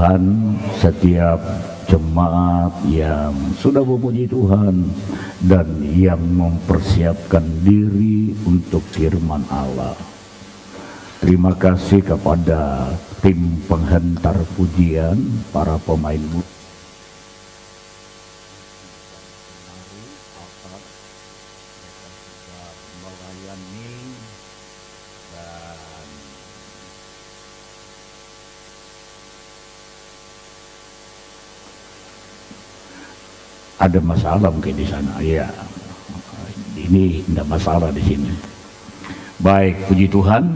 Tuhan setiap jemaat yang sudah memuji Tuhan dan yang mempersiapkan diri untuk firman Allah. Terima kasih kepada tim penghentar pujian, para pemain musik. Ada masalah mungkin di sana, ya. Ini tidak masalah di sini. Baik, puji Tuhan.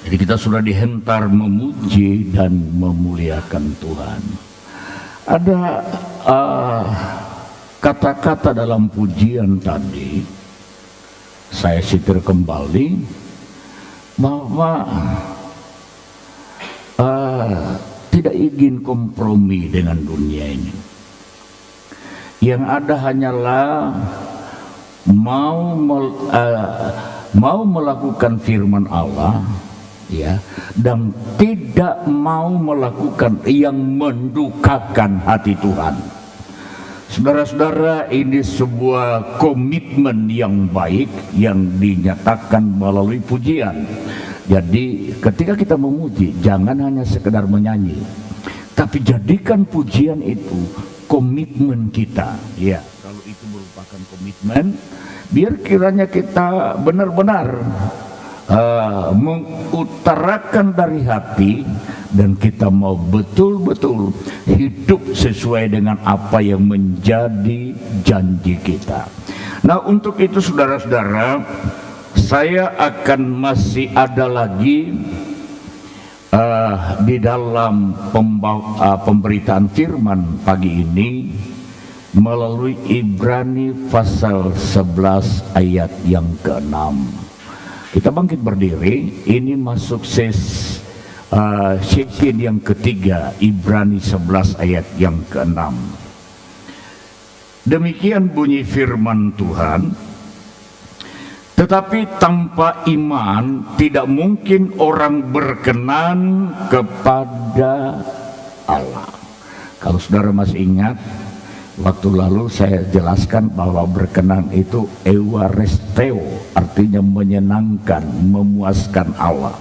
Jadi kita sudah dihentar memuji dan memuliakan Tuhan. Ada kata-kata dalam pujian tadi, saya sitir kembali bahwa tidak ingin kompromi dengan dunia ini. Yang ada hanyalah mau melakukan firman Allah, ya, dan tidak mau melakukan yang mendukakan hati Tuhan. Saudara-saudara, ini sebuah komitmen yang baik yang dinyatakan melalui pujian. Jadi ketika kita memuji, jangan hanya sekedar menyanyi, tapi jadikan pujian itu komitmen kita, ya. Kalau itu merupakan komitmen, biar kiranya kita benar-benar mengutarakan dari hati, dan kita mau betul-betul hidup sesuai dengan apa yang menjadi janji kita. Nah, untuk itu saudara-saudara, saya akan masih ada lagi di dalam pemberitaan firman pagi ini melalui Ibrani pasal 11 ayat yang ke-6. Kita bangkit berdiri, ini masuk sesi yang ketiga, Ibrani 11 ayat yang ke-6. Demikian bunyi firman Tuhan. Tetapi tanpa iman tidak mungkin orang berkenan kepada Allah. Kalau saudara masih ingat, waktu lalu saya jelaskan bahwa berkenan itu euaresteo, artinya menyenangkan, memuaskan Allah.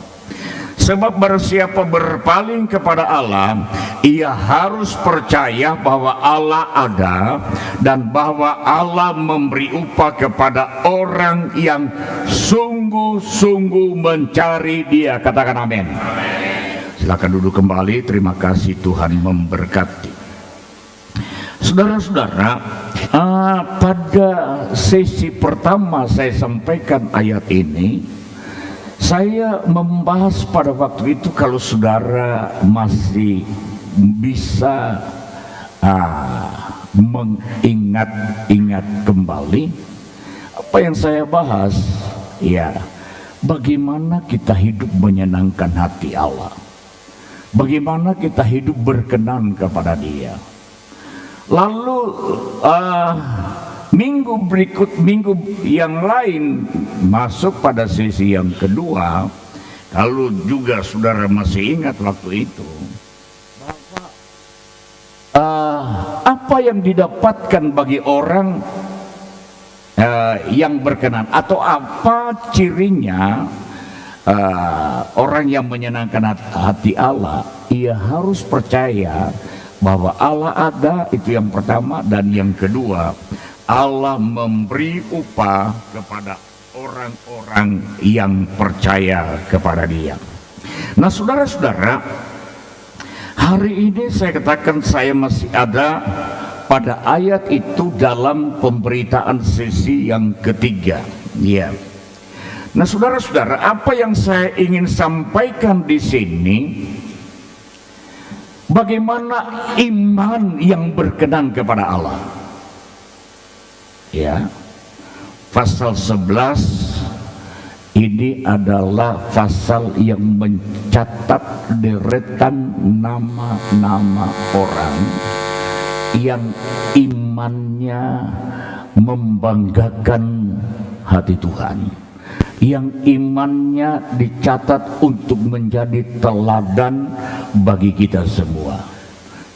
Sebab barangsiapa berpaling kepada Allah, ia harus percaya bahwa Allah ada dan bahwa Allah memberi upah kepada orang yang sungguh-sungguh mencari Dia. Katakan amin. Silakan duduk kembali. Terima kasih, Tuhan memberkati. Saudara-saudara, pada sesi pertama saya sampaikan ayat ini. Saya membahas pada waktu itu, kalau saudara masih bisa mengingat-ingat kembali apa yang saya bahas, ya, bagaimana kita hidup menyenangkan hati Allah, bagaimana kita hidup berkenan kepada Dia. Lalu minggu yang lain masuk pada sesi yang kedua. Kalau juga saudara masih ingat waktu itu, bahwa apa yang didapatkan bagi orang yang berkenan, atau apa cirinya orang yang menyenangkan hati Allah, ia harus percaya bahwa Allah ada, itu yang pertama, dan yang kedua, Allah memberi upah kepada orang-orang yang percaya kepada Dia. Nah, saudara-saudara, hari ini saya katakan saya masih ada pada ayat itu dalam pemberitaan sesi yang ketiga, ya. Nah, saudara-saudara, apa yang saya ingin sampaikan di sini, bagaimana iman yang berkenan kepada Allah. Ya, pasal 11 ini adalah pasal yang mencatat deretan nama-nama orang yang imannya membanggakan hati Tuhan. yang imannya dicatat untuk menjadi teladan bagi kita semua.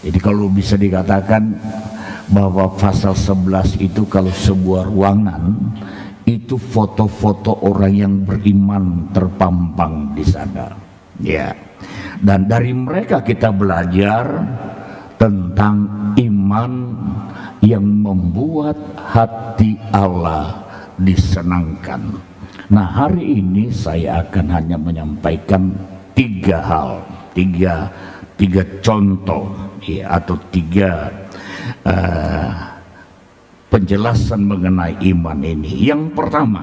Jadi kalau bisa dikatakan bahwa pasal 11 itu kalau sebuah ruangan itu foto-foto orang yang beriman terpampang di sana. Ya. Dan dari mereka kita belajar tentang iman yang membuat hati Allah disenangkan. Nah, hari ini saya akan hanya menyampaikan tiga hal, tiga contoh ya, atau tiga penjelasan mengenai iman ini. Yang pertama,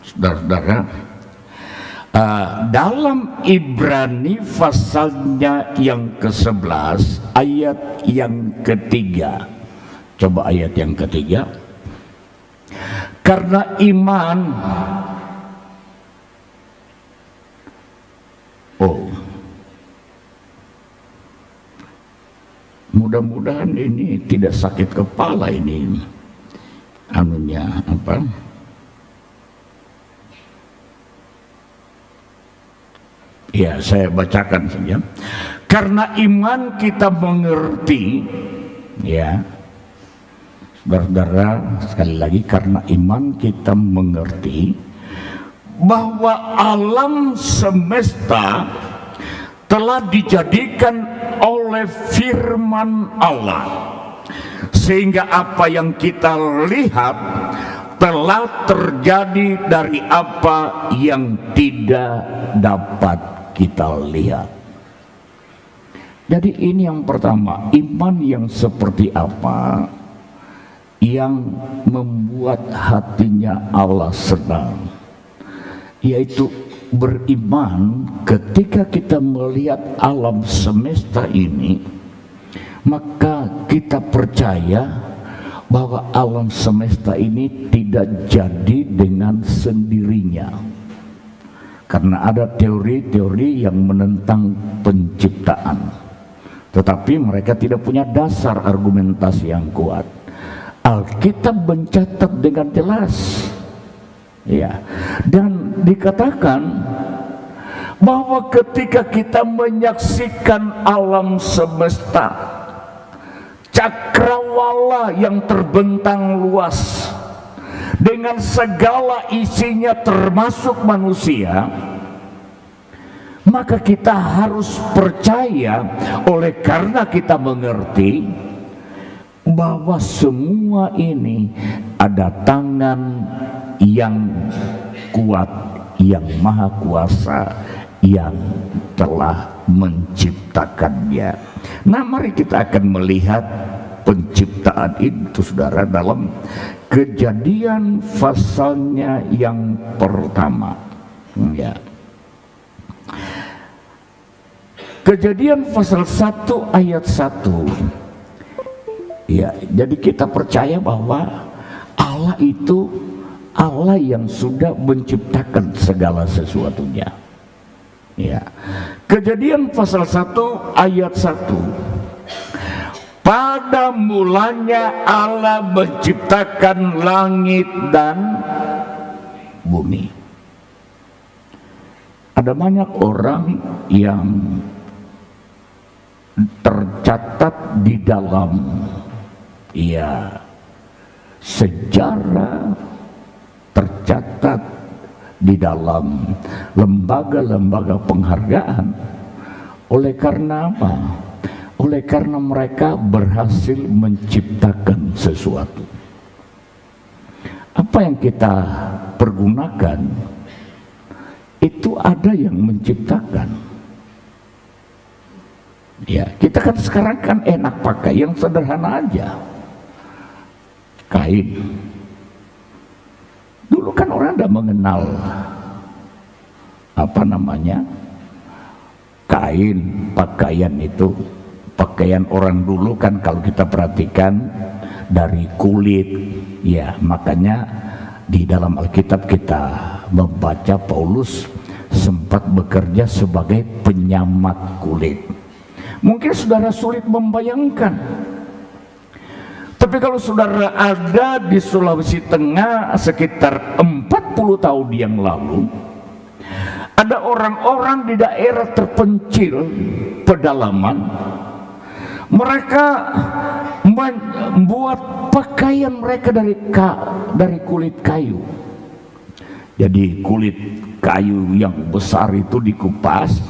saudara-saudara, dalam Ibrani pasalnya yang ke-11 ayat yang ketiga. Coba ayat yang ketiga. Karena iman, mudah-mudahan ini tidak sakit kepala ini anunya apa? Ya, saya bacakan saja. Karena iman kita mengerti, ya, saudara-saudara, sekali lagi, karena iman kita mengerti bahwa alam semesta telah dijadikan oleh firman Allah, sehingga apa yang kita lihat telah terjadi dari apa yang tidak dapat kita lihat. Jadi ini yang pertama, iman yang seperti apa yang membuat hatinya Allah senang, yaitu beriman ketika kita melihat alam semesta ini, maka kita percaya bahwa alam semesta ini tidak jadi dengan sendirinya, karena ada teori-teori yang menentang penciptaan, tetapi mereka tidak punya dasar argumentasi yang kuat. Alkitab mencatat dengan jelas, ya, dan dikatakan bahwa ketika kita menyaksikan alam semesta, cakrawala yang terbentang luas dengan segala isinya termasuk manusia, maka kita harus percaya oleh karena kita mengerti bahwa semua ini ada tangan yang kuat, yang maha kuasa, yang telah menciptakannya. Nah, mari kita akan melihat penciptaan itu, saudara, dalam Kejadian pasalnya yang pertama. Ya. Kejadian pasal 1 ayat 1. Ya, jadi kita percaya bahwa Allah itu Allah yang sudah menciptakan segala sesuatunya. Ya. Kejadian pasal 1 ayat 1. Pada mulanya Allah menciptakan langit dan bumi. Ada banyak orang yang tercatat di dalam sejarah, tercatat di dalam lembaga-lembaga penghargaan. Oleh karena apa? Oleh karena mereka berhasil menciptakan sesuatu. Apa yang kita pergunakan itu ada yang menciptakan. Ya, kita kan sekarang kan enak pakai yang sederhana aja. Kain. Dulu kan orang tidak mengenal kain, pakaian itu. Pakaian orang dulu kan kalau kita perhatikan dari kulit, ya, makanya di dalam Alkitab kita membaca Paulus sempat bekerja sebagai penyamat kulit. Mungkin saudara sulit membayangkan, Tapi kalau saudara ada di Sulawesi Tengah sekitar 40 tahun yang lalu, ada orang-orang di daerah terpencil pedalaman, mereka membuat pakaian mereka dari kulit kayu. Jadi kulit kayu yang besar itu dikupas,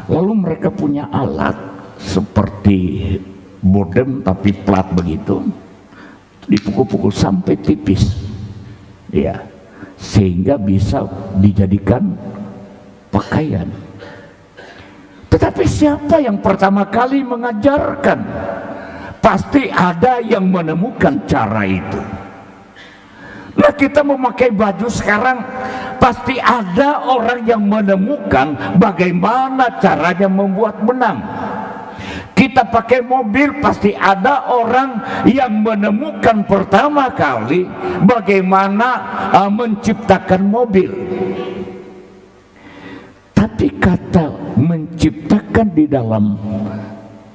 lalu mereka punya alat seperti bodem tapi plat begitu, dipukul-pukul sampai tipis, ya, sehingga bisa dijadikan pakaian. Tetapi siapa yang pertama kali mengajarkan? Pasti ada yang menemukan cara itu. Nah, kita memakai baju sekarang, pasti ada orang yang menemukan bagaimana caranya membuat benang. Kita pakai mobil, pasti ada orang yang menemukan pertama kali bagaimana menciptakan mobil. Tapi kata menciptakan di dalam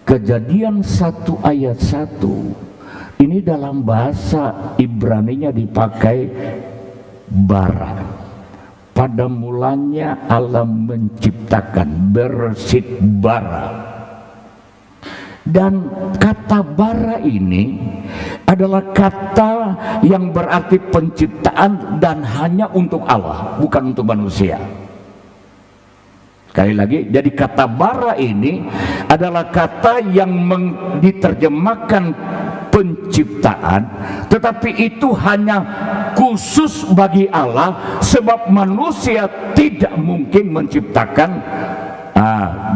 Kejadian 1 ayat 1 ini dalam bahasa Ibraninya dipakai bara. Pada mulanya Allah menciptakan, bersit bara. Dan kata bara ini adalah kata yang berarti penciptaan dan hanya untuk Allah, bukan untuk manusia. Sekali lagi, jadi kata bara ini adalah kata yang diterjemahkan penciptaan, tetapi itu hanya khusus bagi Allah, sebab manusia tidak mungkin menciptakan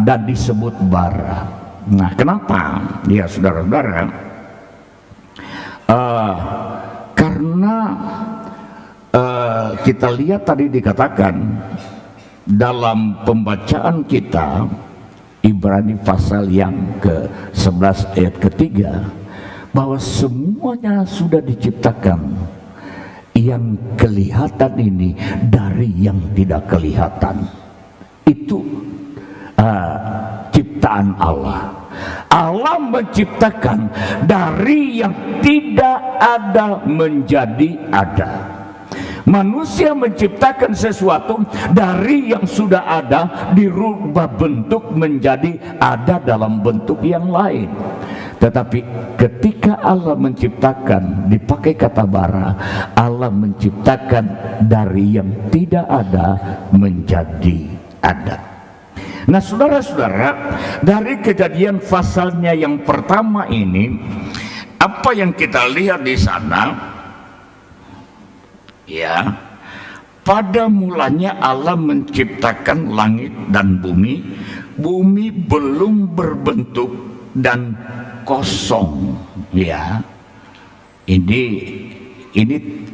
dan disebut bara. Nah, kenapa? Ya, saudara-saudara, karena kita lihat tadi dikatakan dalam pembacaan kita Ibrani pasal yang ke-11 ayat ketiga, bahwa semuanya sudah diciptakan, yang kelihatan ini dari yang tidak kelihatan. Itu ciptaan Allah. Allah menciptakan dari yang tidak ada menjadi ada. Manusia menciptakan sesuatu dari yang sudah ada, dirubah bentuk menjadi ada dalam bentuk yang lain. Tetapi ketika Allah menciptakan, dipakai kata bara, Allah menciptakan dari yang tidak ada menjadi ada. Nah, saudara-saudara, dari Kejadian pasalnya yang pertama ini, apa yang kita lihat di sana? Ya, pada mulanya Allah menciptakan langit dan bumi. Bumi belum berbentuk dan kosong. Ya, ini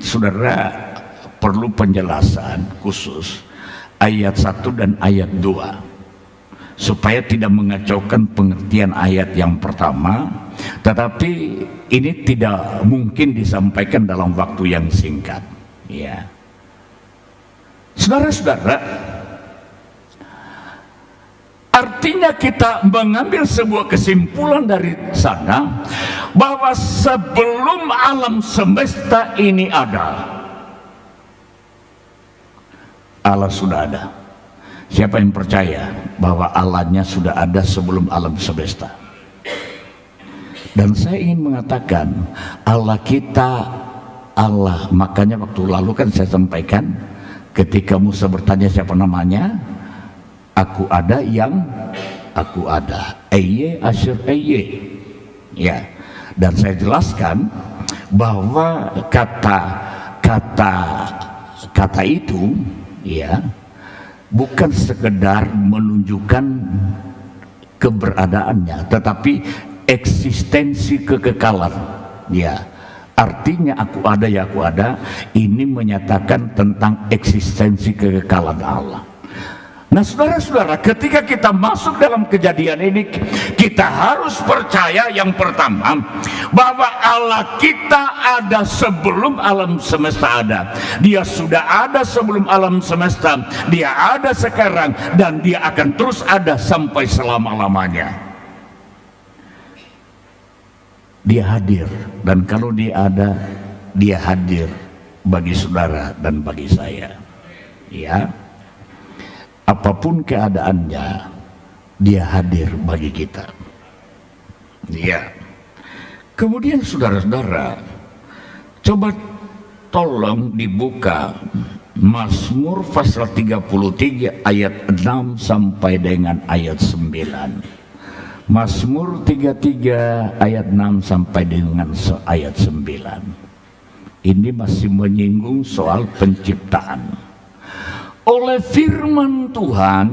saudara perlu penjelasan khusus ayat 1 dan ayat 2 supaya tidak mengacaukan pengertian ayat yang pertama. Tetapi ini tidak mungkin disampaikan dalam waktu yang singkat. Ya, saudara-saudara, artinya kita mengambil sebuah kesimpulan dari sana bahwa sebelum alam semesta ini ada, Allah sudah ada. Siapa yang percaya bahwa Allahnya sudah ada sebelum alam semesta? Dan saya ingin mengatakan Allah kita Allah. Makanya waktu lalu kan saya sampaikan, ketika Musa bertanya siapa namanya, aku ada yang aku ada, Eye Asyir Eye. Ya, dan saya jelaskan bahwa kata itu, ya, bukan sekedar menunjukkan keberadaannya, tetapi eksistensi kekekalan. Ya, artinya aku ada ya aku ada, ini menyatakan tentang eksistensi kekekalan Allah. Nah, saudara-saudara, ketika kita masuk dalam kejadian ini, kita harus percaya yang pertama bahwa Allah kita ada sebelum alam semesta ada. Dia sudah ada sebelum alam semesta, dia ada sekarang, dan dia akan terus ada sampai selama-lamanya. Dia hadir, dan kalau dia ada, dia hadir bagi saudara dan bagi saya. Ya, apapun keadaannya, dia hadir bagi kita. Ya. Kemudian saudara-saudara, coba tolong dibuka Mazmur pasal 33 ayat 6 sampai dengan ayat 9. Mazmur 33 ayat 6 sampai dengan ayat 9. Ini masih menyinggung soal penciptaan. Oleh firman Tuhan,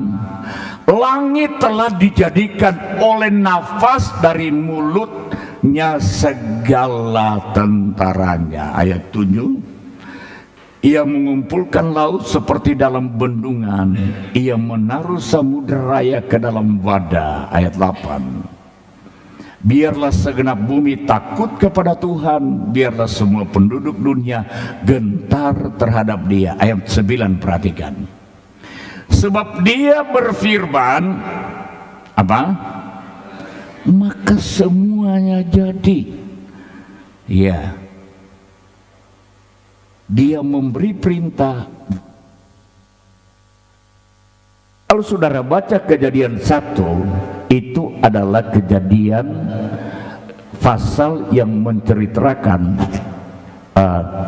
langit telah dijadikan oleh nafas dari mulutnya segala tentaranya. Ayat 7. Ia mengumpulkan laut seperti dalam bendungan, ia menaruh samudera raya ke dalam wadah. Ayat 8. Biarlah segenap bumi takut kepada Tuhan, biarlah semua penduduk dunia gentar terhadap Dia. Ayat 9, perhatikan. Sebab Dia berfirman, apa? Maka semuanya jadi. Ya. Dia memberi perintah. Kalau saudara baca Kejadian 1, itu adalah kejadian pasal yang menceritakan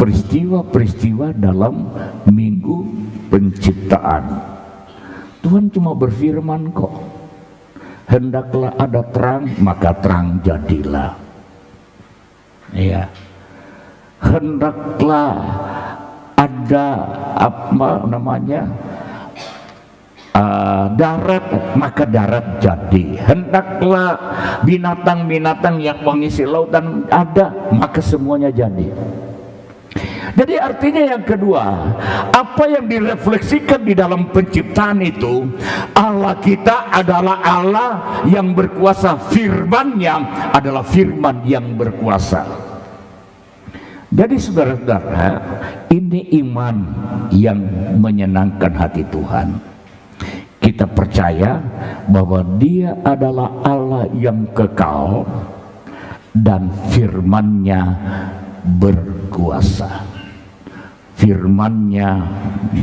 peristiwa-peristiwa dalam minggu penciptaan. Tuhan cuma berfirman kok, hendaklah ada terang, maka terang jadilah. Ya, hendaklah ada apa namanya, darat, maka darat jadi. Hendaklah binatang-binatang yang mengisi lautan ada, maka semuanya jadi. Jadi artinya yang kedua, apa yang direfleksikan di dalam penciptaan itu, Allah kita adalah Allah yang berkuasa, firman-Nya adalah firman yang berkuasa. Jadi saudara-saudara, ini iman yang menyenangkan hati Tuhan. Kita percaya bahwa Dia adalah Allah yang kekal dan firman-Nya berkuasa. Firman-Nya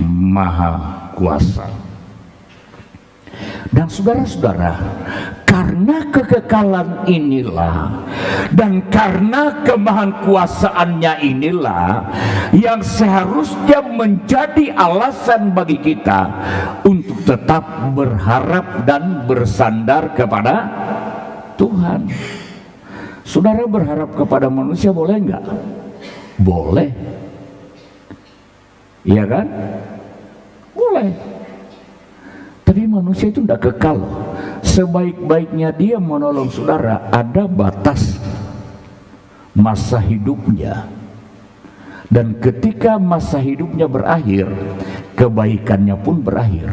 maha kuasa. Dan saudara-saudara, karena kekekalan inilah dan karena kemahan kuasaannya inilah yang seharusnya menjadi alasan bagi kita untuk tetap berharap dan bersandar kepada Tuhan. Saudara berharap kepada manusia boleh enggak? Boleh. Iya kan? Boleh. Tapi manusia itu tidak kekal. Sebaik-baiknya dia menolong saudara, ada batas masa hidupnya. Dan ketika masa hidupnya berakhir, kebaikannya pun berakhir.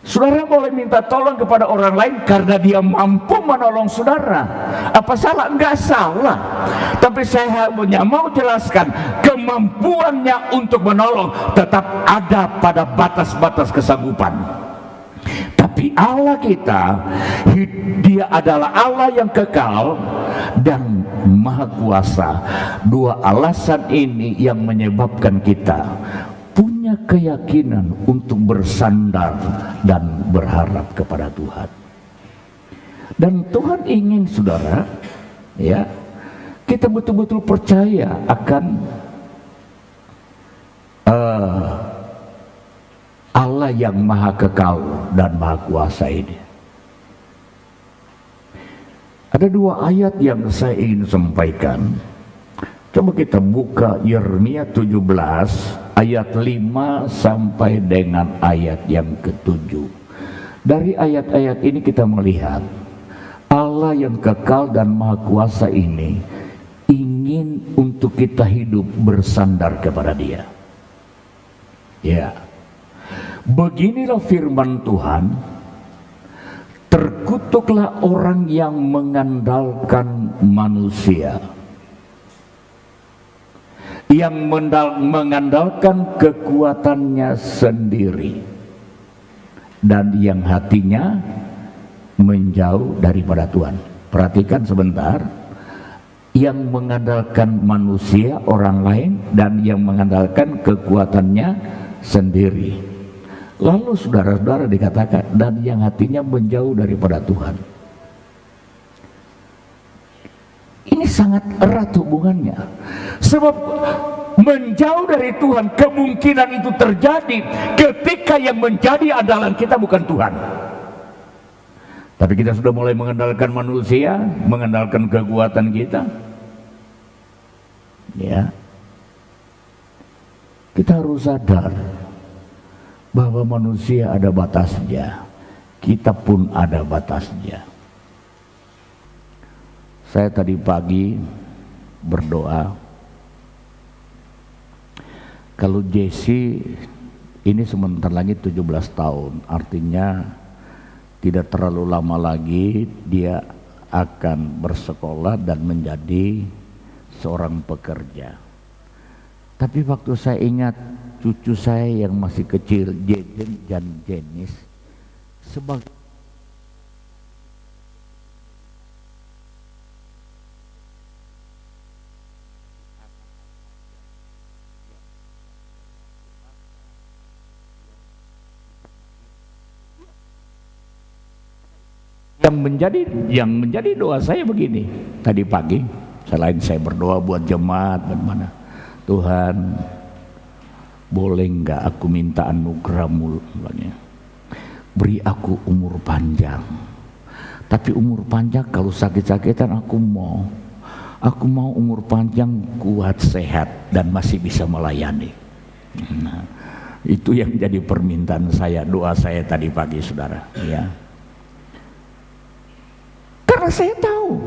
Saudara boleh minta tolong kepada orang lain karena dia mampu menolong saudara. Apa salah? Enggak salah. Tapi saya hanya mau jelaskan, kemampuannya untuk menolong tetap ada pada batas-batas kesanggupan. Tapi Allah kita, Dia adalah Allah yang kekal dan maha kuasa. Dua alasan ini yang menyebabkan kita punya keyakinan untuk bersandar dan berharap kepada Tuhan. Dan Tuhan ingin saudara, ya, kita betul-betul percaya akan Allah yang maha kekal dan maha kuasa ini. Ada dua ayat yang saya ingin sampaikan. Coba kita buka Yeremia 17 ayat 5 sampai dengan ayat yang ke-7. Dari ayat-ayat ini kita melihat Allah yang kekal dan maha kuasa ini ingin untuk kita hidup bersandar kepada Dia. Ya. Beginilah firman Tuhan, terkutuklah orang yang mengandalkan manusia, yang mengandalkan kekuatannya sendiri, dan yang hatinya menjauh daripada Tuhan. Perhatikan sebentar, yang mengandalkan manusia orang lain dan yang mengandalkan kekuatannya sendiri. Lalu saudara-saudara dikatakan, dan yang hatinya menjauh daripada Tuhan. Ini sangat erat hubungannya. Sebab menjauh dari Tuhan, kemungkinan itu terjadi ketika yang menjadi andalan kita bukan Tuhan. Tapi kita sudah mulai mengandalkan manusia, mengandalkan kekuatan kita. Ya. Kita harus sadar bahwa manusia ada batasnya, kita pun ada batasnya. Saya tadi pagi berdoa, kalau Jesse ini sebentar lagi 17 tahun, artinya tidak terlalu lama lagi dia akan bersekolah dan menjadi seorang pekerja. Tapi waktu saya ingat cucu saya yang masih kecil, Jeden dan Jenis, sebagai yang menjadi doa saya begini tadi pagi, selain saya berdoa buat jemaat bagaimana, Tuhan boleh enggak aku minta anugerah-Mu, beri aku umur panjang, tapi umur panjang kalau sakit-sakitan aku mau umur panjang, kuat, sehat dan masih bisa melayani. Nah, itu yang jadi permintaan saya, doa saya tadi pagi, saudara, ya. Karena saya tahu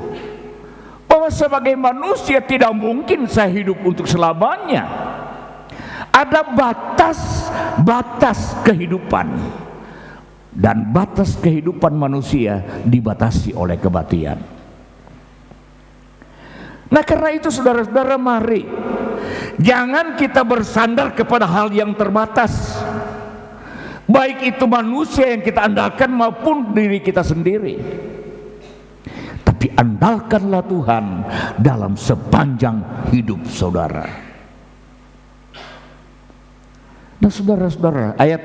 bahwa sebagai manusia tidak mungkin saya hidup untuk selamanya. Ada batas kehidupan, dan batas kehidupan manusia dibatasi oleh kematian. Nah, karena itu saudara-saudara, mari jangan kita bersandar kepada hal yang terbatas, baik itu manusia yang kita andalkan maupun diri kita sendiri. Tapi andalkanlah Tuhan dalam sepanjang hidup saudara. Nah, saudara-saudara, ayat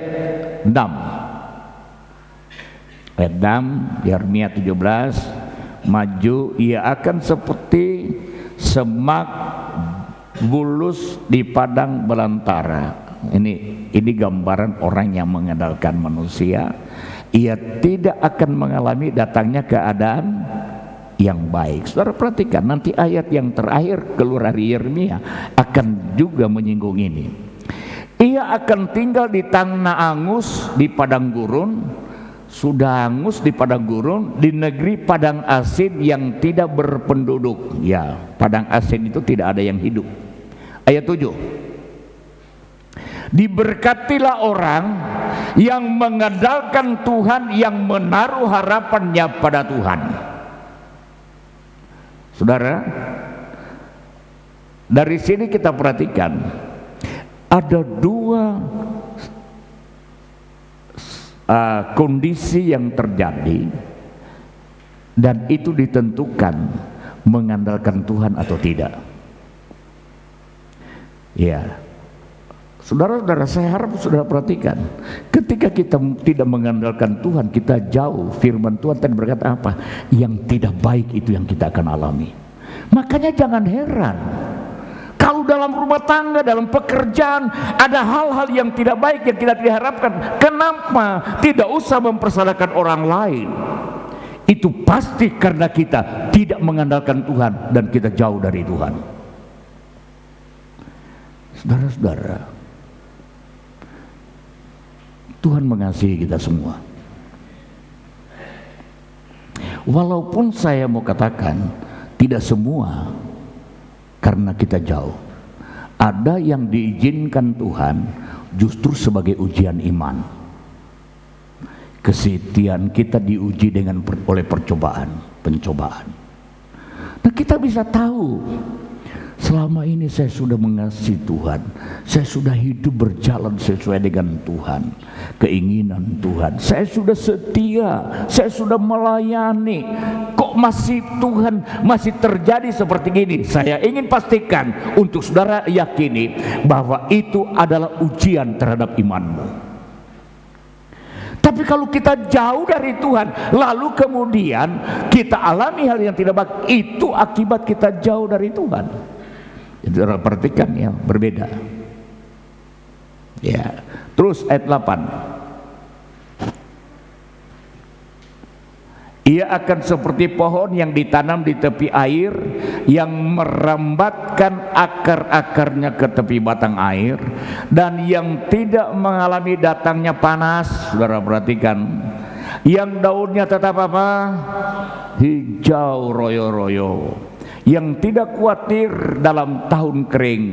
6 Yeremia 17, maju ia akan seperti semak bulus di padang belantara. Ini gambaran orang yang mengandalkan manusia. Ia tidak akan mengalami datangnya keadaan yang baik. Saudara perhatikan, nanti ayat yang terakhir keluar dari Yeremia akan juga menyinggung ini. Ia akan tinggal di tanah angus di padang gurun, sudah angus di padang gurun, di negeri padang asin yang tidak berpenduduk. Ya, padang asin itu tidak ada yang hidup. Ayat 7. Diberkatilah orang yang mengandalkan Tuhan, yang menaruh harapannya pada Tuhan. Saudara, dari sini kita perhatikan ada dua kondisi yang terjadi, dan itu ditentukan mengandalkan Tuhan atau tidak. Ya, saudara-saudara, saya harap saudara perhatikan, ketika kita tidak mengandalkan Tuhan, kita jauh. Firman Tuhan tadi berkata apa? Yang tidak baik itu yang kita akan alami. Makanya jangan heran kalau dalam rumah tangga, dalam pekerjaan ada hal-hal yang tidak baik yang kita tidak harapkan. Kenapa? Tidak usah mempersalahkan orang lain. Itu pasti karena kita tidak mengandalkan Tuhan dan kita jauh dari Tuhan. Saudara-saudara, Tuhan mengasihi kita semua. Walaupun saya mau katakan tidak semua, karena kita jauh. Ada yang diizinkan Tuhan justru sebagai ujian iman. Kesetiaan kita diuji oleh pencobaan. Nah, kita bisa tahu selama ini saya sudah mengasihi Tuhan, saya sudah hidup berjalan sesuai dengan Tuhan, keinginan Tuhan, saya sudah setia, saya sudah melayani, kok masih Tuhan masih terjadi seperti ini? Saya ingin pastikan untuk saudara yakini bahwa itu adalah ujian terhadap imanmu. Tapi kalau kita jauh dari Tuhan, lalu kemudian kita alami hal yang tidak baik, itu akibat kita jauh dari Tuhan. Jadi saudara perhatikan ya, berbeda. Ya, terus ayat 8. Ia akan seperti pohon yang ditanam di tepi air, yang merambatkan akar-akarnya ke tepi batang air, dan yang tidak mengalami datangnya panas. Saudara perhatikan, yang daunnya tetap apa? Hijau royo-royo, yang tidak khawatir dalam tahun kering,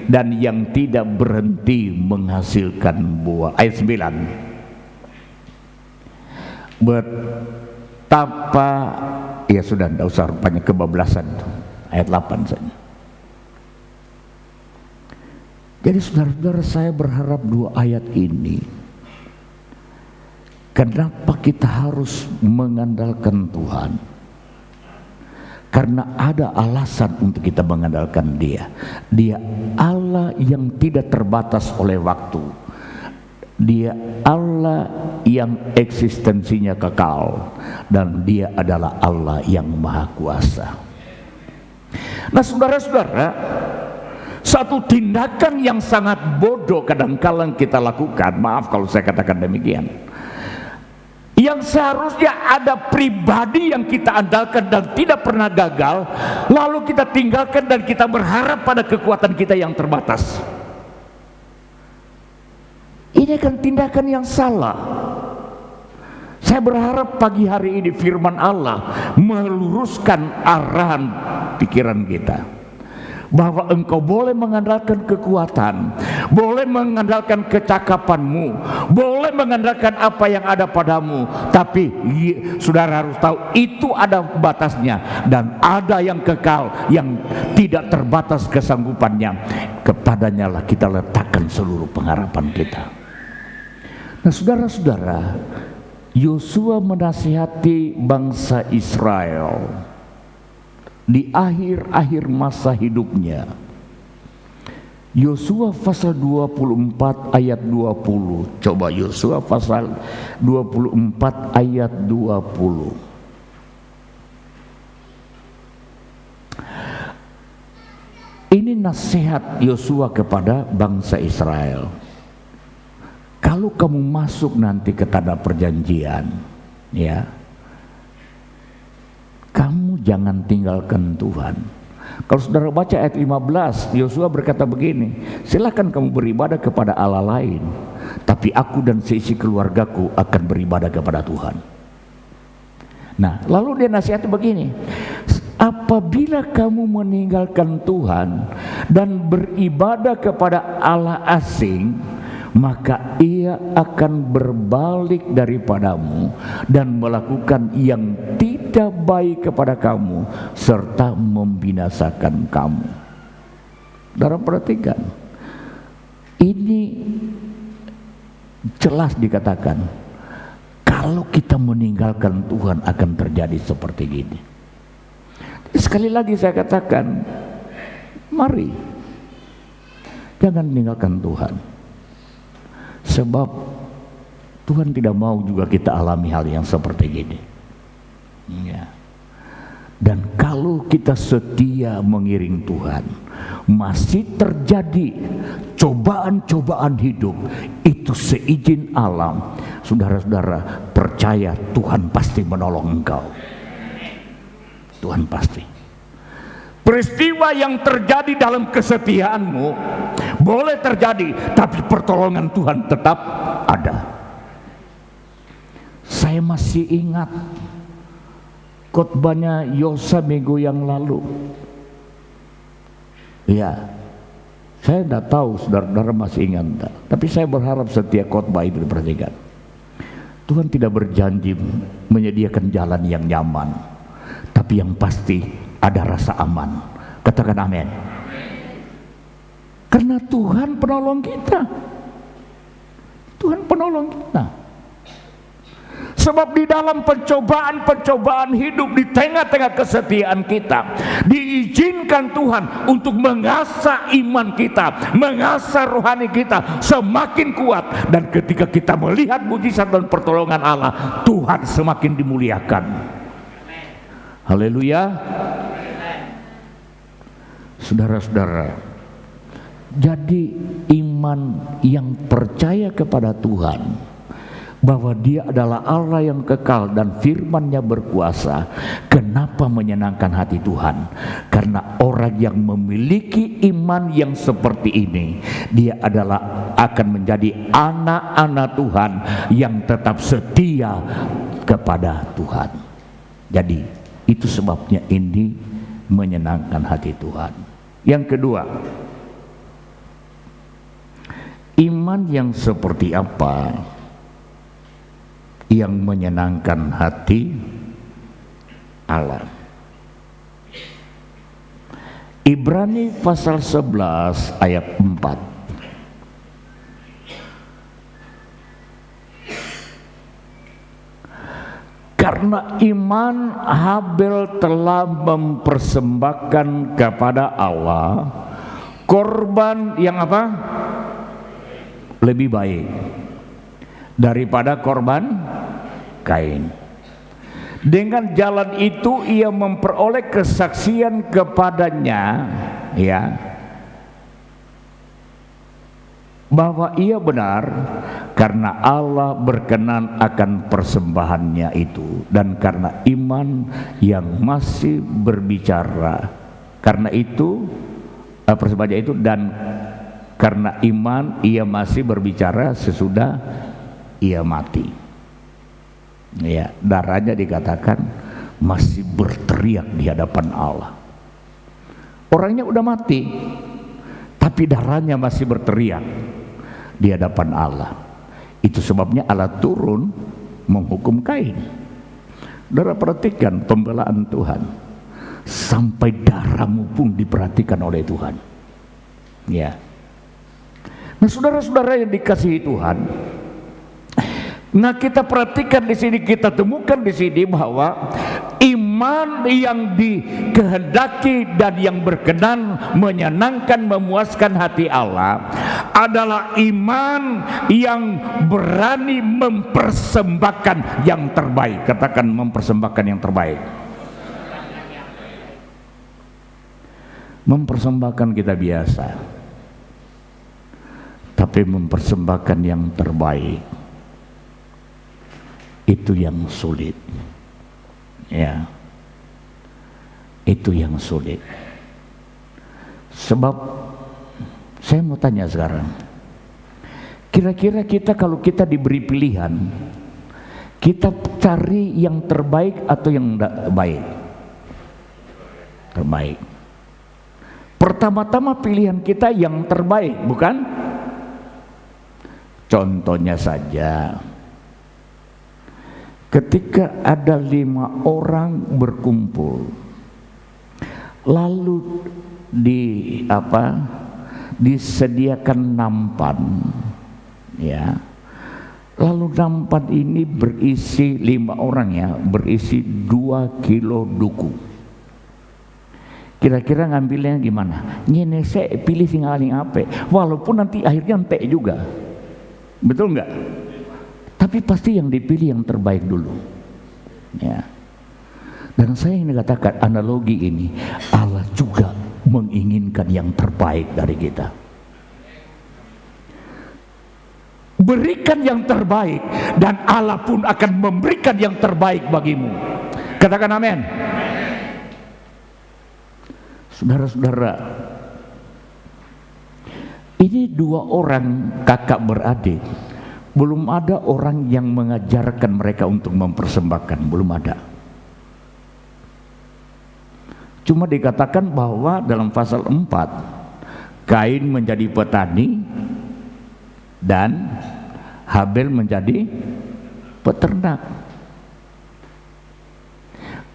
dan yang tidak berhenti menghasilkan buah. Ayat 9. Betapa, ya sudah, tidak usah banyak kebablasan, ayat 8 saja. Jadi saudara-saudara, saya berharap dua ayat ini, kenapa kita harus mengandalkan Tuhan? Karena ada alasan untuk kita mengandalkan Dia. Dia Allah yang tidak terbatas oleh waktu. Dia Allah yang eksistensinya kekal, dan Dia adalah Allah yang maha kuasa. Nah saudara-saudara, satu tindakan yang sangat bodoh kadang-kala kita lakukan, maaf kalau saya katakan demikian, yang seharusnya ada pribadi yang kita andalkan dan tidak pernah gagal, lalu kita tinggalkan dan kita berharap pada kekuatan kita yang terbatas. Ini kan tindakan yang salah. Saya berharap pagi hari ini firman Allah meluruskan arahan pikiran kita, bahwa engkau boleh mengandalkan kekuatan, boleh mengandalkan kecakapanmu, boleh mengandalkan apa yang ada padamu, tapi saudara harus tahu itu ada batasnya, dan ada yang kekal, yang tidak terbatas kesanggupannya. Kepadanya lah kita letakkan seluruh pengharapan kita. Nah saudara-saudara, Yosua menasihati bangsa Israel di akhir-akhir masa hidupnya. Yosua pasal 24 ayat 20. Coba Yosua pasal 24 ayat 20. Ini nasihat Yosua kepada bangsa Israel. Kalau kamu masuk nanti ke tanah perjanjian, ya, kamu jangan tinggalkan Tuhan. Kalau saudara baca ayat 15, Yosua berkata begini, silakan kamu beribadah kepada Allah lain, tapi aku dan seisi keluargaku akan beribadah kepada Tuhan. Nah, lalu dia nasihat begini, apabila kamu meninggalkan Tuhan dan beribadah kepada Allah asing, maka Ia akan berbalik daripadamu dan melakukan yang tidak baik kepada kamu, serta membinasakan kamu. Saudara perhatikan, ini jelas dikatakan, kalau kita meninggalkan Tuhan akan terjadi seperti ini. Sekali lagi saya katakan, mari jangan meninggalkan Tuhan. Sebab Tuhan tidak mau juga kita alami hal yang seperti ini. Ya. Dan kalau kita setia mengiring Tuhan, masih terjadi cobaan-cobaan hidup, itu seizin alam. Saudara-saudara, percaya Tuhan pasti menolong engkau. Tuhan pasti. Peristiwa yang terjadi dalam kesetiaanmu boleh terjadi, tapi pertolongan Tuhan tetap ada. Saya masih ingat khotbahnya Yosa minggu yang lalu. Ya, saya tidak tahu saudara-saudara masih ingat enggak, tapi saya berharap setiap khotbah itu diperhatikan. Tuhan tidak berjanji menyediakan jalan yang nyaman, tapi yang pasti ada rasa aman. Katakan amin. Karena Tuhan penolong kita. Tuhan penolong kita. Sebab di dalam pencobaan-pencobaan hidup, di tengah-tengah kesetiaan kita, diizinkan Tuhan untuk mengasah iman kita, mengasah rohani kita semakin kuat. Dan ketika kita melihat mujizat dan pertolongan Allah, Tuhan semakin dimuliakan. Haleluya. Saudara-saudara, jadi iman yang percaya kepada Tuhan, bahwa Dia adalah Allah yang kekal dan firman-Nya berkuasa. Kenapa menyenangkan hati Tuhan? Karena orang yang memiliki iman yang seperti ini, dia adalah akan menjadi anak-anak Tuhan yang tetap setia kepada Tuhan. Jadi itu sebabnya ini menyenangkan hati Tuhan. Yang kedua, iman yang seperti apa yang menyenangkan hati Allah? Ibrani pasal 11 ayat 4. Karena iman Habel telah mempersembahkan kepada Allah korban yang apa? Lebih baik daripada korban Kain. Dengan jalan itu ia memperoleh kesaksian kepadanya, ya, bahwa ia benar, karena Allah berkenan akan persembahannya itu, dan karena iman yang masih berbicara. Karena itu persembahannya itu, dan karena iman ia masih berbicara sesudah ia mati. Ya, darahnya dikatakan masih berteriak di hadapan Allah. Orangnya udah mati, tapi darahnya masih berteriak di hadapan Allah. Itu sebabnya Allah turun menghukum Kain. Saudara, perhatikan pembelaan Tuhan. Sampai darahmu pun diperhatikan oleh Tuhan. Ya. Nah, saudara-saudara yang dikasihi Tuhan, nah kita perhatikan di sini, kita temukan di sini bahwa iman yang dikehendaki dan yang berkenan, menyenangkan, memuaskan hati Allah adalah iman yang berani mempersembahkan yang terbaik. Katakan, mempersembahkan yang terbaik. Mempersembahkan kita biasa, tapi mempersembahkan yang terbaik itu yang sulit. Ya, itu yang sulit. Sebab saya mau tanya sekarang, kira-kira kita kalau kita diberi pilihan, kita cari yang terbaik atau yang baik? Terbaik. Pertama-tama pilihan kita yang terbaik, bukan? Contohnya saja, ketika ada 5 orang berkumpul, lalu disediakan nampan, ya. Lalu nampan ini berisi 5 orang, ya, berisi 2 kilo duku. Kira-kira ngambilnya gimana? Nyene saya pilih sing paling ape, walaupun nanti akhirnya entek juga. Betul enggak? Tapi pasti yang dipilih yang terbaik dulu, ya. Dan saya ingin katakan analogi ini, Allah juga menginginkan yang terbaik dari kita. Berikan yang terbaik, dan Allah pun akan memberikan yang terbaik bagimu. Katakan amin. Saudara-saudara, ini 2 orang kakak beradik. Belum ada orang yang mengajarkan mereka untuk mempersembahkan, belum ada. Cuma dikatakan bahwa dalam pasal 4, Kain menjadi petani dan Habel menjadi peternak.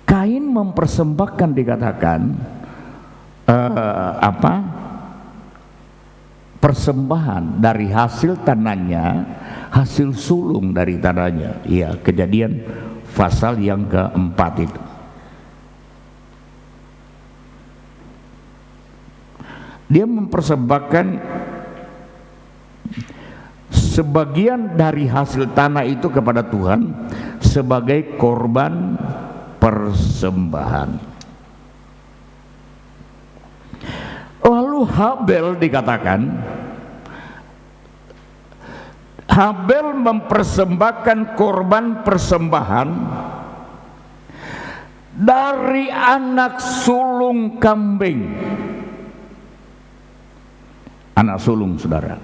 Kain mempersembahkan, dikatakan persembahan dari hasil tanahnya, hasil sulung dari tanahnya. Ya, Kejadian pasal yang keempat itu. Dia mempersembahkan sebagian dari hasil tanah itu kepada Tuhan sebagai korban persembahan. Lalu Habel dikatakan, Habel mempersembahkan korban persembahan dari anak sulung kambing. Anak sulung, saudara.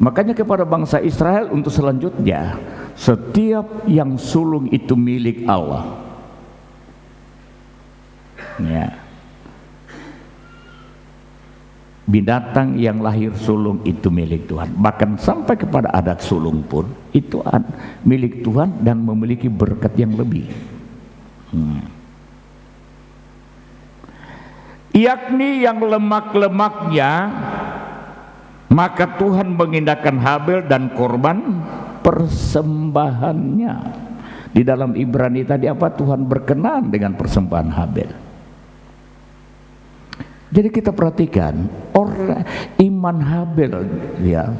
Makanya kepada bangsa Israel untuk selanjutnya, setiap yang sulung itu milik Allah. Ya. Binatang yang lahir sulung itu milik Tuhan. Bahkan sampai kepada adat sulung pun itu milik Tuhan dan memiliki berkat yang lebih. Yakni yang lemak-lemaknya, maka Tuhan mengindahkan Habel dan korban persembahannya. Di dalam Ibrani tadi apa? Tuhan berkenan dengan persembahan Habel. Jadi kita perhatikan orang iman Habel, ya.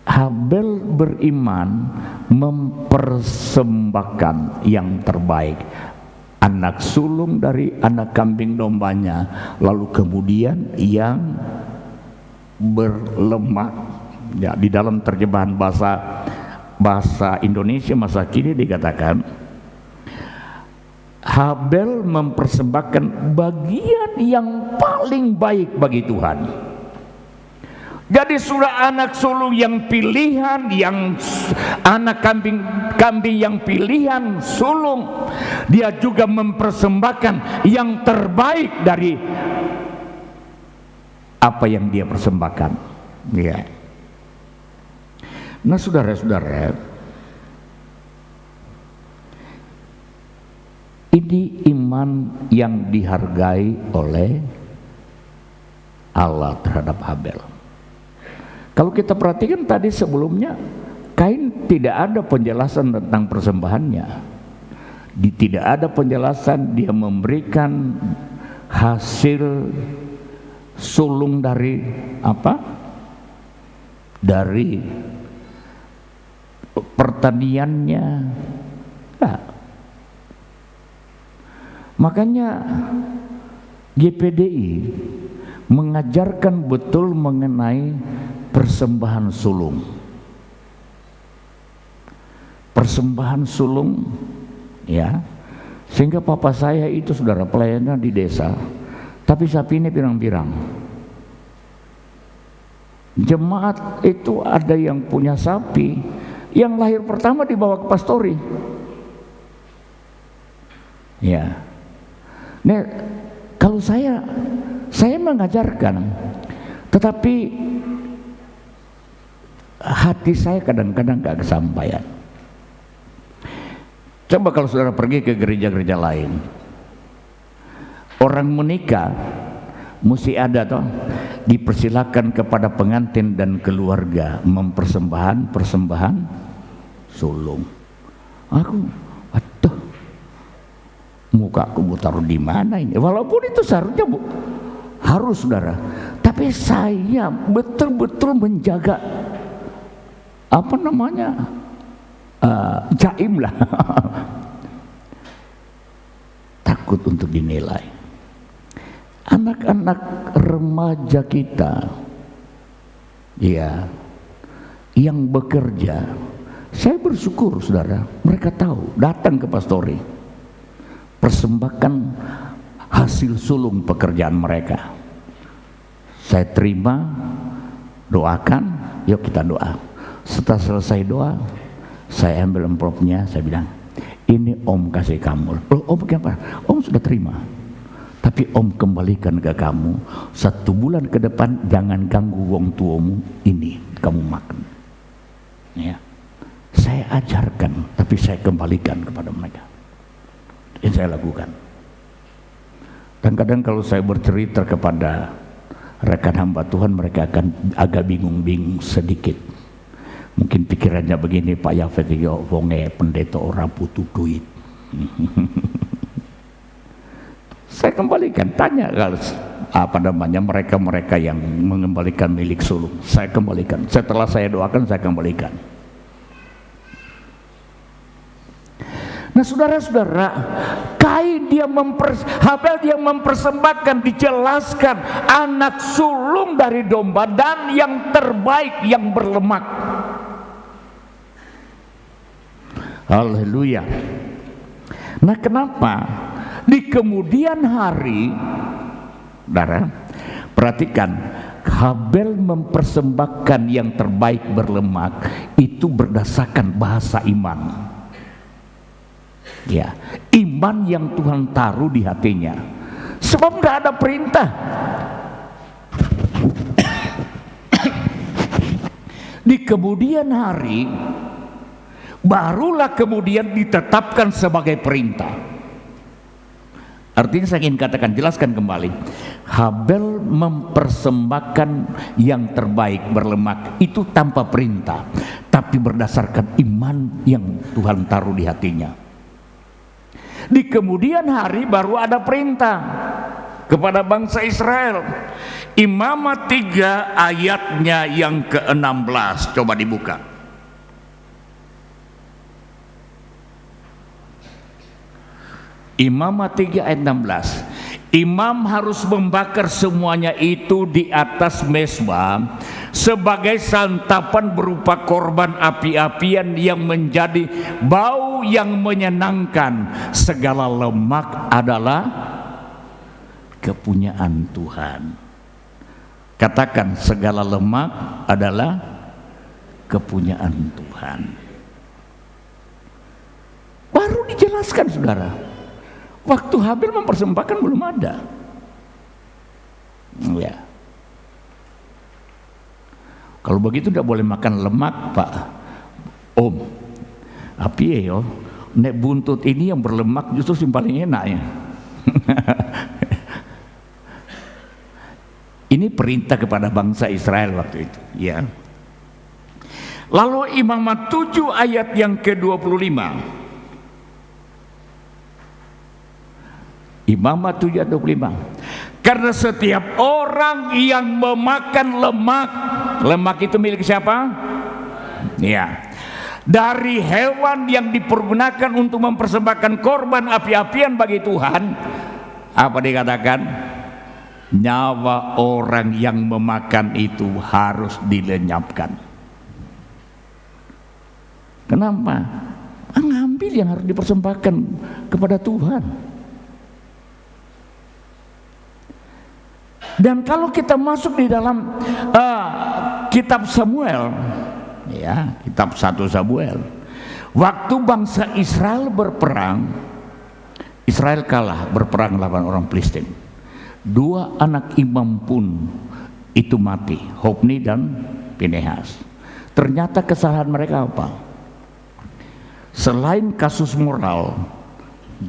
Habel beriman mempersembahkan yang terbaik, anak sulung dari anak kambing dombanya, lalu kemudian yang berlemak. Ya, di dalam terjemahan bahasa Indonesia masa kini dikatakan Habel mempersembahkan bagian yang paling baik bagi Tuhan. Jadi sudah anak sulung yang pilihan, yang anak kambing yang pilihan sulung, dia juga mempersembahkan yang terbaik dari apa yang dia persembahkan. Ya. Nah, saudara-saudara, ini iman yang dihargai oleh Allah terhadap Habel. Kalau kita perhatikan tadi sebelumnya, Kain tidak ada penjelasan tentang persembahannya. Tidak ada penjelasan dia memberikan hasil sulung dari apa? Dari pertaniannya. Nah, makanya GPDI mengajarkan betul mengenai persembahan sulung. Persembahan sulung, ya. Sehingga papa saya itu saudara pelayanan di desa, tapi sapinya pirang-pirang. Jemaat itu ada yang punya sapi, yang lahir pertama dibawa ke pastori. Ya. Nah, kalau saya mengajarkan, tetapi hati saya kadang-kadang gak kesampaian. Coba kalau saudara pergi ke gereja-gereja lain, orang menikah mesti ada toh, dipersilakan kepada pengantin dan keluarga persembahan sulung. Aku, aduh, mukaku mau taruh di mana ini? Walaupun itu seharusnya harus saudara, tapi saya betul-betul menjaga apa namanya, jaim lah. Takut untuk dinilai. Anak-anak remaja kita, ya, yang bekerja, saya bersyukur saudara, mereka tahu datang ke pastori, persembahkan hasil sulung pekerjaan mereka. Saya terima, doakan, yuk kita doa. Setelah selesai doa, saya ambil amplopnya, saya bilang, ini Om kasih kamu. Loh, Om kenapa? Om sudah terima, tapi Om kembalikan ke kamu 1 bulan ke depan, jangan ganggu wong tuamu, ini kamu makan. Ya, saya ajarkan, tapi saya kembalikan kepada mereka. Ini saya lakukan. Dan kadang kalau saya bercerita kepada rekan hamba Tuhan mereka akan agak bingung-bingung sedikit. Mungkin pikirannya begini, Pak Yafet yo wonge pendeta orang butuh duit. Saya kembalikan, tanya kalau mereka yang mengembalikan milik sulung, saya kembalikan. Setelah saya doakan, saya kembalikan. Nah, saudara-saudara, Habel dia mempersembahkan, dijelaskan anak sulung dari domba dan yang terbaik yang berlemak. Haleluya. Nah, kenapa di kemudian hari, saudara, perhatikan, Habel mempersembahkan yang terbaik berlemak itu berdasarkan bahasa iman. Ya, iman yang Tuhan taruh di hatinya. Sebab nggak ada perintah. Di kemudian hari barulah kemudian ditetapkan sebagai perintah. Artinya saya ingin katakan, jelaskan kembali. Habel mempersembahkan yang terbaik berlemak itu tanpa perintah, tapi berdasarkan iman yang Tuhan taruh di hatinya. Di kemudian hari baru ada perintah kepada bangsa Israel. Imamat 3 ayatnya yang ke-16, coba dibuka. Imamat 3 ayat 16. Imam harus membakar semuanya itu di atas mezbah sebagai santapan berupa korban api-apian yang menjadi bau yang menyenangkan. Segala lemak adalah kepunyaan Tuhan. Katakan, segala lemak adalah kepunyaan Tuhan. Baru dijelaskan, saudara. Waktu Habel mempersembahkan belum ada. Ya. Kalau begitu tidak boleh makan lemak, Pak Om. Api yo, nek buntut ini yang berlemak justru yang paling enak ya. Ini perintah kepada bangsa Israel waktu itu, ya. Lalu Imamat 7 ayat yang ke-25. Imamat 7 ayat 25. Karena setiap orang yang memakan lemak itu milik siapa? Ya. Dari hewan yang dipergunakan untuk mempersembahkan korban api-apian bagi Tuhan, apa dikatakan? Nyawa orang yang memakan itu harus dilenyapkan. Kenapa? Mengambil yang harus dipersembahkan kepada Tuhan. Dan kalau kita masuk di dalam kitab Samuel, ya, kitab 1 Samuel, waktu bangsa Israel berperang, Israel kalah berperang lawan orang Filistin. 2 anak imam pun itu mati, Hofni dan Pinehas. Ternyata kesalahan mereka apa? Selain kasus moral,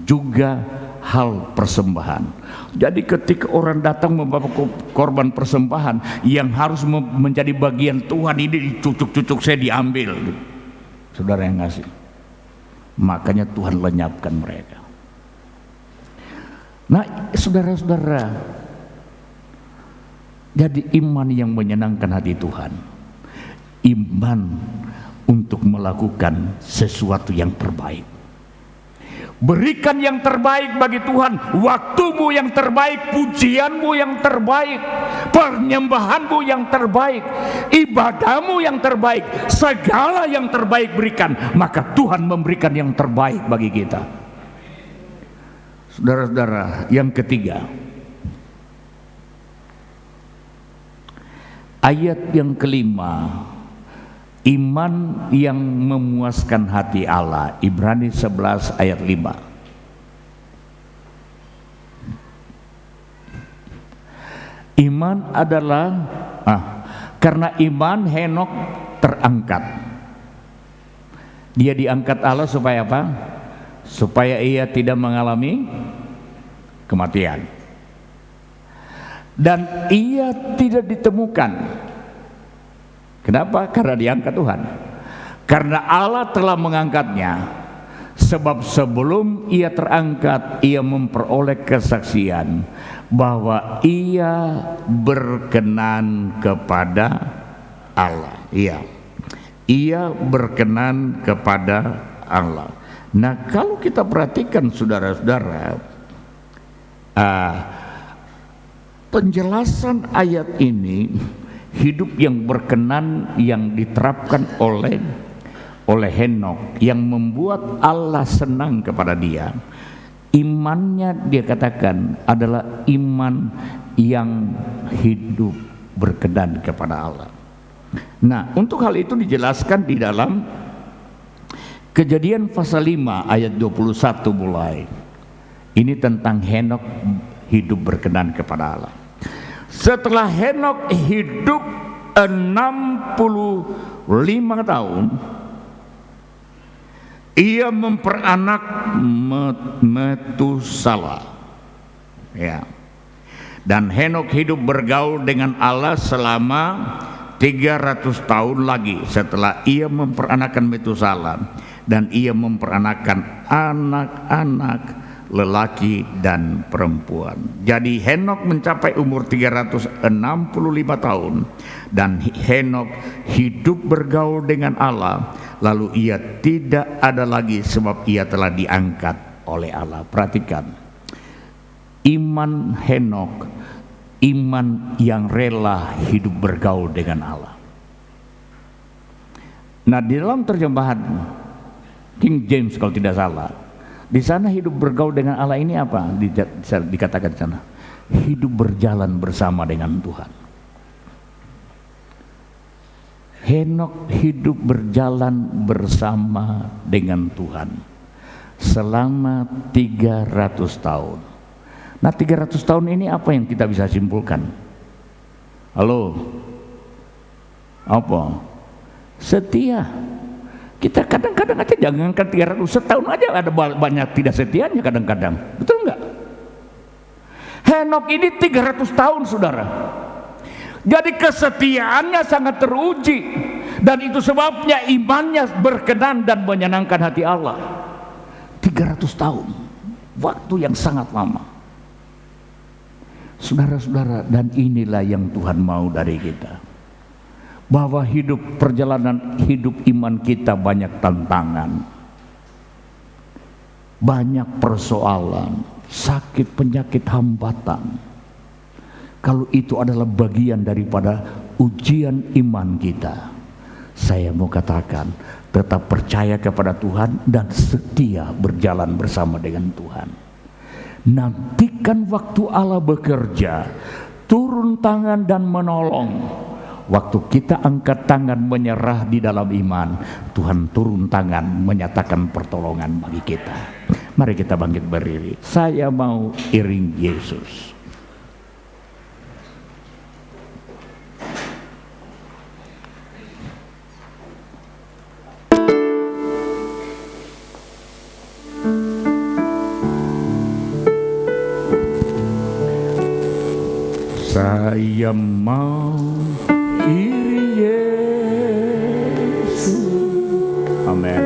juga hal persembahan. Jadi ketika orang datang membawa korban persembahan yang harus menjadi bagian Tuhan, ini dicucuk-cucuk, saya diambil. Saudara yang ngasih. Makanya Tuhan lenyapkan mereka. Nah, saudara-saudara, jadi iman yang menyenangkan hati Tuhan. Iman untuk melakukan sesuatu yang terbaik. Berikan yang terbaik bagi Tuhan, waktumu yang terbaik, pujianmu yang terbaik, penyembahanmu yang terbaik, ibadahmu yang terbaik, segala yang terbaik berikan, maka Tuhan memberikan yang terbaik bagi kita. Saudara-saudara, yang ketiga, ayat yang kelima, iman yang memuaskan hati Allah. Ibrani 11 ayat 5. Iman adalah karena iman Henokh terangkat. Dia diangkat Allah supaya apa? Supaya ia tidak mengalami kematian. dan ia tidak ditemukan. Kenapa? Karena diangkat Tuhan. Karena Allah telah mengangkatnya. Sebab sebelum ia terangkat, ia memperoleh kesaksian bahwa ia berkenan kepada Allah. Ia berkenan kepada Allah. Nah, kalau kita perhatikan saudara-saudara, penjelasan ayat ini, hidup yang berkenan yang diterapkan oleh Henok, yang membuat Allah senang kepada dia. Imannya, dia katakan, adalah iman yang hidup berkenan kepada Allah. Nah, untuk hal itu dijelaskan di dalam Kejadian pasal 5 ayat 21 mulai. Ini tentang Henok hidup berkenan kepada Allah. Setelah Henok hidup 65 tahun, ia memperanak Metusala. Dan Henok hidup bergaul dengan Allah selama 300 tahun lagi setelah ia memperanakan Metusala, dan ia memperanakan anak-anak lelaki dan perempuan. Jadi Henok mencapai umur 365 tahun, dan Henok hidup bergaul dengan Allah. Lalu ia tidak ada lagi sebab ia telah diangkat oleh Allah. Perhatikan, iman Henok, iman yang rela hidup bergaul dengan Allah. Nah, di dalam terjemahan King James kalau tidak salah, di sana hidup bergaul dengan Allah ini apa? Dikatakan di sana, hidup berjalan bersama dengan Tuhan. Henok hidup berjalan bersama dengan Tuhan selama 300 tahun. Nah, 300 tahun ini apa yang kita bisa simpulkan? Halo? Apa? Setia. Kita kadang-kadang aja, jangankan 300, setahun aja ada banyak tidak setianya kadang-kadang. Betul enggak? Henok ini 300 tahun, saudara. Jadi kesetiaannya sangat teruji, dan itu sebabnya imannya berkenan dan menyenangkan hati Allah. 300 tahun, waktu yang sangat lama. Saudara-saudara, dan inilah yang Tuhan mau dari kita. Bahwa perjalanan hidup iman kita banyak tantangan, banyak persoalan, sakit, penyakit, hambatan. Kalau itu adalah bagian daripada ujian iman kita, saya mau katakan, tetap percaya kepada Tuhan dan setia berjalan bersama dengan Tuhan. Nantikan waktu Allah bekerja, turun tangan dan menolong. Waktu kita angkat tangan menyerah di dalam iman, Tuhan turun tangan menyatakan pertolongan bagi kita. Mari kita bangkit berdiri. Saya mau iring Yesus. Saya mau iri Yesus. Amin.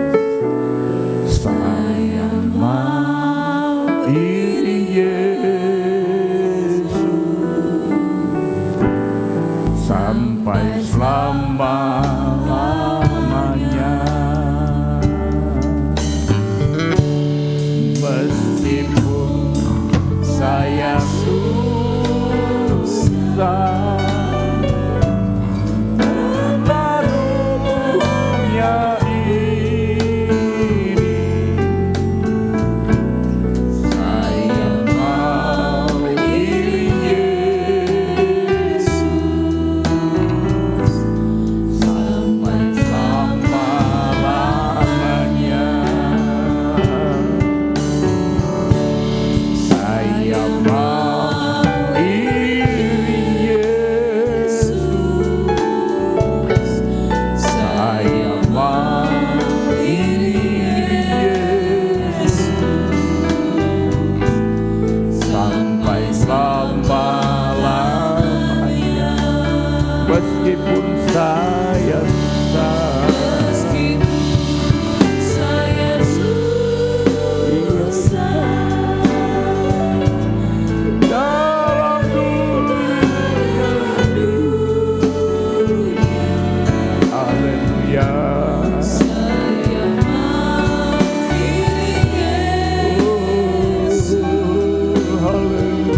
Saya mau iri Yesus sampai selama-lamanya. Meskipun saya susah menaruhnya ini, saya mau iri Yesus sampai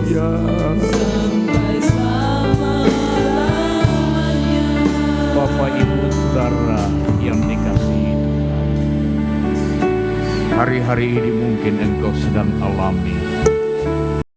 Haleluya. Bapak Ibu Saudara yang dikasihi Tuhan, hari-hari ini mungkin engkau sedang alami